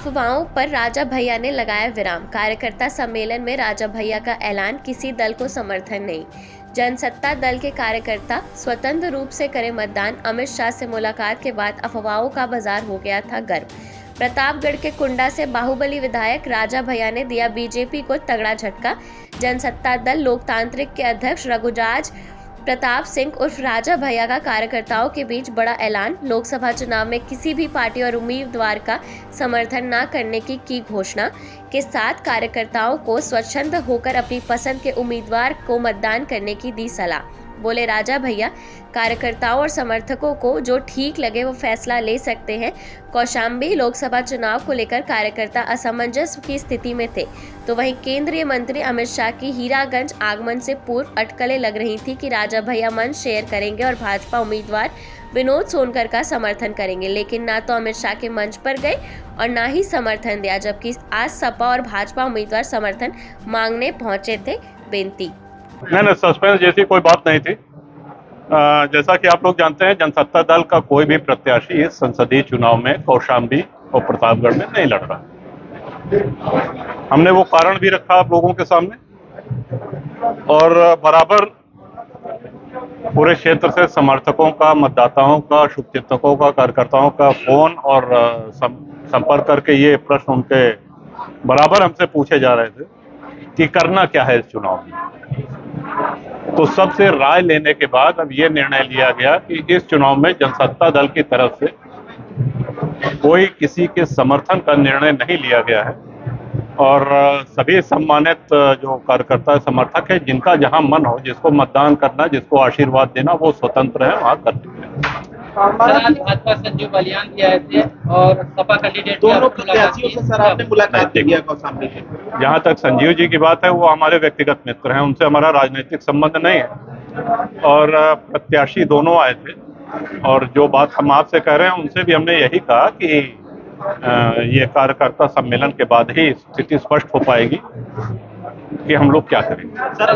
अफवाहों पर राजा भैया ने लगाया विराम। कार्यकर्ता सम्मेलन में राजा भैया का ऐलान, किसी दल को समर्थन नहीं। जनसत्ता दल के कार्यकर्ता स्वतंत्र रूप से करें मतदान। अमित शाह से मुलाकात के बाद अफवाहों का बाजार हो गया था गर्म। प्रतापगढ़ के कुंडा से बाहुबली विधायक राजा भैया ने दिया बीजेपी को तगड़ा झटका। जनसत्ता दल लोकतांत्रिक के अध्यक्ष रघुराज प्रताप सिंह उर्फ राजा भैया का कार्यकर्ताओं के बीच बड़ा ऐलान। लोकसभा चुनाव में किसी भी पार्टी और उम्मीदवार का समर्थन न करने की घोषणा के साथ कार्यकर्ताओं को स्वच्छंद होकर अपनी पसंद के उम्मीदवार को मतदान करने की दी सलाह। बोले राजा भैया, कार्यकर्ताओं और समर्थकों को जो ठीक लगे वो फैसला ले सकते हैं। कौशाम्बी लोकसभा चुनाव को लेकर कार्यकर्ता असमंजस की स्थिति में थे, तो वहीं केंद्रीय मंत्री अमित शाह की हीरागंज आगमन से पूर्व अटकलें लग रही थी कि राजा भैया मंच शेयर करेंगे और भाजपा उम्मीदवार विनोद सोनकर का समर्थन करेंगे, लेकिन ना तो अमित शाह के मंच पर गए और ना ही समर्थन दिया, जबकि आज सपा और भाजपा उम्मीदवार समर्थन मांगने पहुंचे थे। बेनती नहीं, सस्पेंस जैसी कोई बात नहीं थी। जैसा कि आप लोग जानते हैं, जनसत्ता दल का कोई भी प्रत्याशी इस संसदीय चुनाव में कौशाम्बी और प्रतापगढ़ में नहीं लड़ रहा। हमने वो कारण भी रखा आप लोगों के सामने और बराबर पूरे क्षेत्र से समर्थकों का, मतदाताओं का, शुभचिंतकों का, कार्यकर्ताओं का फोन और संपर्क करके ये प्रश्न उनके बराबर हमसे पूछे जा रहे थे कि करना क्या है इस चुनाव में। तो सबसे राय लेने के बाद अब ये निर्णय लिया गया कि इस चुनाव में जनसत्ता दल की तरफ से कोई किसी के समर्थन का निर्णय नहीं लिया गया है और सभी सम्मानित जो कार्यकर्ता समर्थक है, जिनका जहां मन हो, जिसको मतदान करना, जिसको आशीर्वाद देना, वो स्वतंत्र है, वहां कर सकते हैं। आज भाजपा संजीव बलियान भी आए थे और सपा कैंडिडेट दोनों प्रत्याशियों से सर आपने मुलाकात किया कौशाम्बी से? जहां तक संजीव जी की बात है, वो हमारे व्यक्तिगत मित्र हैं, उनसे हमारा राजनीतिक संबंध नहीं है और प्रत्याशी दोनों आए थे और जो बात हम आपसे कह रहे हैं उनसे भी हमने यही कहा कि ये कार्यकर्ता सम्मेलन के बाद ही स्थिति स्पष्ट हो पाएगी कि हम लोग क्या करेंगे।